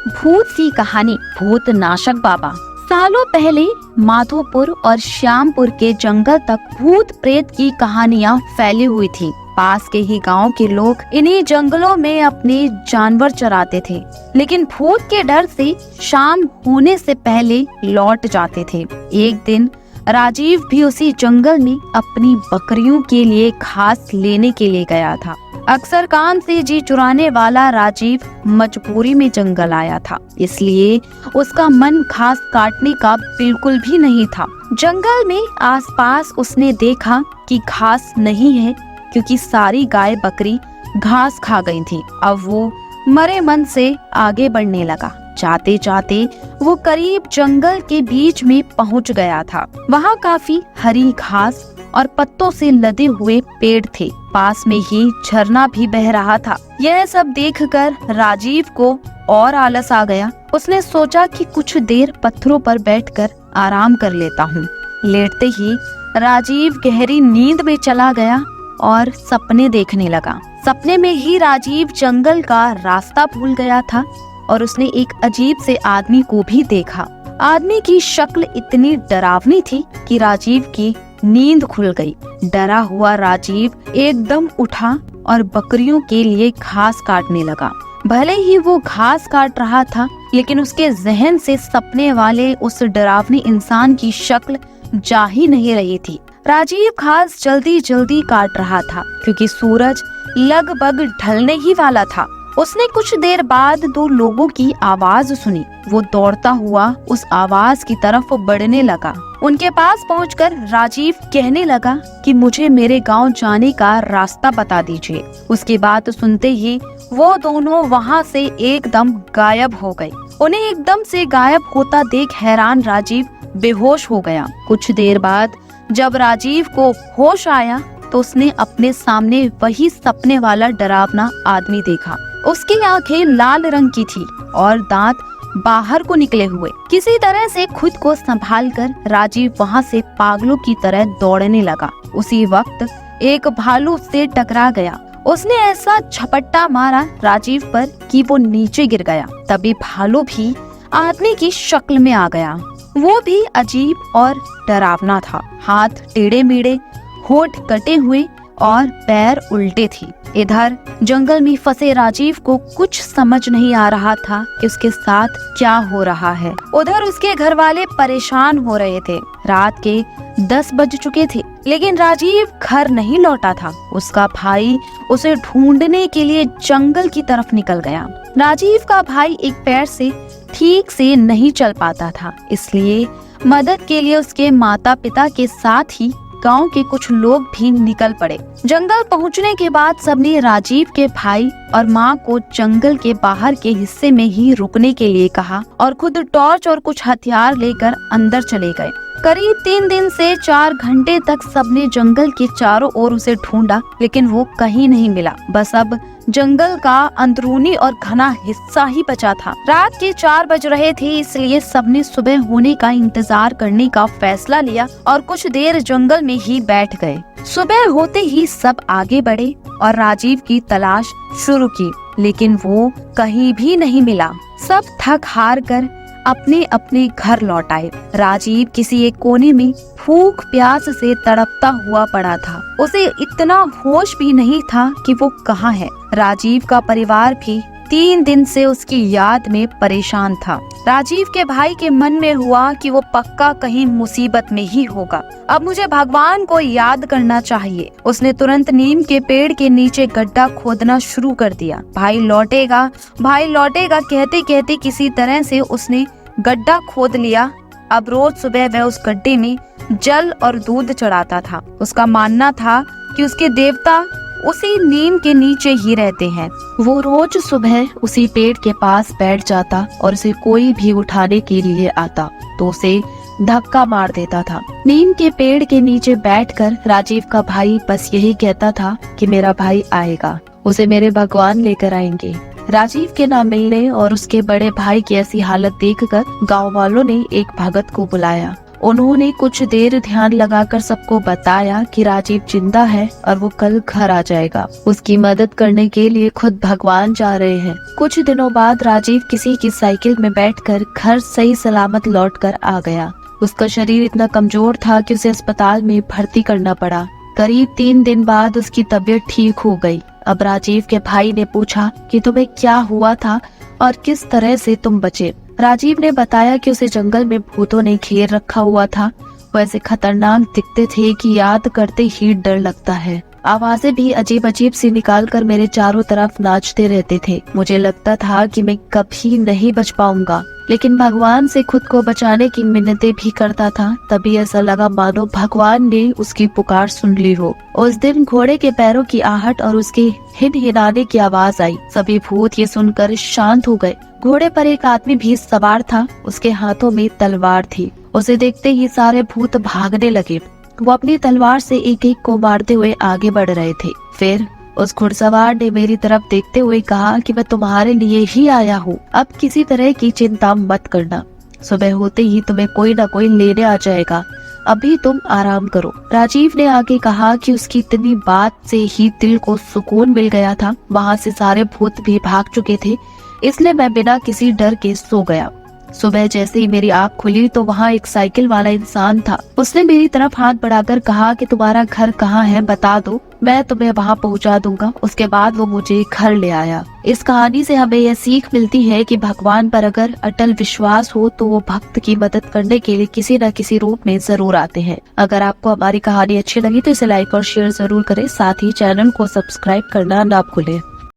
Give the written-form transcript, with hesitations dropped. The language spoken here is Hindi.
भूत की कहानी। भूत नाशक बाबा। सालों पहले माधोपुर और श्यामपुर के जंगल तक भूत प्रेत की कहानियां फैली हुई थी। पास के ही गांव के लोग इन्हीं जंगलों में अपने जानवर चराते थे, लेकिन भूत के डर से शाम होने से पहले लौट जाते थे। एक दिन राजीव भी उसी जंगल में अपनी बकरियों के लिए घास लेने के लिए गया था। अक्सर काम से जी चुराने वाला राजीव मजबूरी में जंगल आया था, इसलिए उसका मन घास काटने का बिल्कुल भी नहीं था। जंगल में आसपास उसने देखा कि घास नहीं है, क्योंकि सारी गाय बकरी घास खा गई थी। अब वो मरे मन से आगे बढ़ने लगा। जाते जाते वो करीब जंगल के बीच में पहुंच गया था। वहाँ काफी हरी घास और पत्तों से लदे हुए पेड़ थे। पास में ही झरना भी बह रहा था। यह सब देखकर राजीव को और आलस आ गया। उसने सोचा कि कुछ देर पत्थरों पर बैठकर आराम कर लेता हूँ। लेटते ही राजीव गहरी नींद में चला गया और सपने देखने लगा। सपने में ही राजीव जंगल का रास्ता भूल गया था और उसने एक अजीब से आदमी को भी देखा। आदमी की शक्ल इतनी डरावनी थी कि राजीव की नींद खुल गई। डरा हुआ राजीव एकदम उठा और बकरियों के लिए घास काटने लगा। भले ही वो घास काट रहा था, लेकिन उसके जहन से सपने वाले उस डरावनी इंसान की शक्ल जा ही नहीं रही थी। राजीव घास जल्दी जल्दी काट रहा था, क्योंकि सूरज लगभग ढलने ही वाला था। उसने कुछ देर बाद दो लोगों की आवाज सुनी। वो दौड़ता हुआ उस आवाज की तरफ बढ़ने लगा। उनके पास पहुंचकर राजीव कहने लगा कि मुझे मेरे गांव जाने का रास्ता बता दीजिए। उसकी बात सुनते ही वो दोनों वहां से एकदम गायब हो गए। उन्हें एकदम से गायब होता देख हैरान राजीव बेहोश हो गया। कुछ देर बाद जब राजीव को होश आया तो उसने अपने सामने वही सपने वाला डरावना आदमी देखा। उसकी आंखें लाल रंग की थी और दांत बाहर को निकले हुए। किसी तरह से खुद को संभालकर राजीव वहां से पागलों की तरह दौड़ने लगा। उसी वक्त एक भालू से टकरा गया। उसने ऐसा झपट्टा मारा राजीव पर कि वो नीचे गिर गया। तभी भालू भी आदमी की शक्ल में आ गया। वो भी अजीब और डरावना था। हाथ टेढ़े मेढ़े, होठ कटे हुए और पैर उल्टे थी। इधर जंगल में फंसे राजीव को कुछ समझ नहीं आ रहा था कि उसके साथ क्या हो रहा है। उधर उसके घर वाले परेशान हो रहे थे। रात के 10 बज चुके थे, लेकिन राजीव घर नहीं लौटा था। उसका भाई उसे ढूंढने के लिए जंगल की तरफ निकल गया। राजीव का भाई एक पैर से ठीक से नहीं चल पाता था, इसलिए मदद के लिए उसके माता पिता के साथ ही गांव के कुछ लोग भी निकल पड़े। जंगल पहुंचने के बाद सबने राजीव के भाई और मां को जंगल के बाहर के हिस्से में ही रुकने के लिए कहा और खुद टॉर्च और कुछ हथियार लेकर अंदर चले गए। करीब 3 दिन से 4 घंटे तक सबने जंगल के चारों ओर उसे ढूंढा, लेकिन वो कहीं नहीं मिला। बस अब जंगल का अंदरूनी और घना हिस्सा ही बचा था। रात के 4 बज रहे थे, इसलिए सबने सुबह होने का इंतजार करने का फैसला लिया और कुछ देर जंगल में ही बैठ गए। सुबह होते ही सब आगे बढ़े और राजीव की तलाश शुरू की, लेकिन वो कहीं भी नहीं मिला। सब थक हार कर अपने अपने घर लौट आए। राजीव किसी एक कोने में भूख प्यास से तड़पता हुआ पड़ा था। उसे इतना होश भी नहीं था कि वो कहाँ है। राजीव का परिवार भी 3 दिन से उसकी याद में परेशान था। राजीव के भाई के मन में हुआ कि वो पक्का कहीं मुसीबत में ही होगा। अब मुझे भगवान को याद करना चाहिए। उसने तुरंत नीम के पेड़ के नीचे गड्ढा खोदना शुरू कर दिया। भाई लौटेगा कहते कहते किसी तरह से उसने गड्ढा खोद लिया। अब रोज सुबह वह उस गड्ढे में जल और दूध चढ़ाता था। उसका मानना था कि उसके देवता उसी नीम के नीचे ही रहते हैं। वो रोज सुबह उसी पेड़ के पास बैठ जाता और उसे कोई भी उठाने के लिए आता तो उसे धक्का मार देता था। नीम के पेड़ के नीचे बैठकर राजीव का भाई बस यही कहता था कि मेरा भाई आएगा, उसे मेरे भगवान लेकर आएंगे। राजीव के ना मिलने और उसके बड़े भाई की ऐसी हालत देखकर गांव वालों ने एक भगत को बुलाया। उन्होंने कुछ देर ध्यान लगाकर सबको बताया कि राजीव जिंदा है और वो कल घर आ जाएगा। उसकी मदद करने के लिए खुद भगवान जा रहे हैं। कुछ दिनों बाद राजीव किसी की साइकिल में बैठकर घर सही सलामत लौटकर आ गया। उसका शरीर इतना कमजोर था कि उसे अस्पताल में भर्ती करना पड़ा। करीब 3 दिन बाद उसकी तबीयत ठीक हो गई। अब राजीव के भाई ने पूछा कि तुम्हें क्या हुआ था और किस तरह से तुम बचे। राजीव ने बताया कि उसे जंगल में भूतों ने घेर रखा हुआ था। वो ऐसे खतरनाक दिखते थे कि याद करते ही डर लगता है। आवाजें भी अजीब अजीब सी निकाल कर मेरे चारों तरफ नाचते रहते थे। मुझे लगता था कि मैं कभी नहीं बच पाऊंगा, लेकिन भगवान से खुद को बचाने की मिन्नतें भी करता था। तभी ऐसा लगा मानो भगवान ने उसकी पुकार सुन ली हो। उस दिन घोड़े के पैरों की आहट और उसके हिनहिनाने की आवाज आई। सभी भूत ये सुनकर शांत हो गए। घोड़े पर एक आदमी भी सवार था। उसके हाथों में तलवार थी। उसे देखते ही सारे भूत भागने लगे। वो अपनी तलवार से एक एक को मारते हुए आगे बढ़ रहे थे। फिर उस घुड़सवार ने मेरी तरफ देखते हुए कहा कि मैं तुम्हारे लिए ही आया हूँ। अब किसी तरह की चिंता मत करना। सुबह होते ही तुम्हें कोई न कोई लेने आ जाएगा। अभी तुम आराम करो। राजीव ने आगे कहा कि उसकी इतनी बात से ही दिल को सुकून मिल गया था। वहाँ से सारे भूत भी भाग चुके थे, इसलिए मैं बिना किसी डर के सो गया। सुबह जैसे ही मेरी आँख खुली तो वहाँ एक साइकिल वाला इंसान था। उसने मेरी तरफ हाथ बढ़ाकर कहा कि तुम्हारा घर कहाँ है, बता दो, मैं तुम्हें वहाँ पहुँचा दूंगा। उसके बाद वो मुझे घर ले आया। इस कहानी से हमें यह सीख मिलती है कि भगवान पर अगर अटल विश्वास हो तो वो भक्त की मदद करने के लिए किसी न किसी रूप में जरूर आते हैं। अगर आपको हमारी कहानी अच्छी लगी तो इसे लाइक और शेयर जरूर करें। साथ ही चैनल को सब्सक्राइब करना ना भूलें।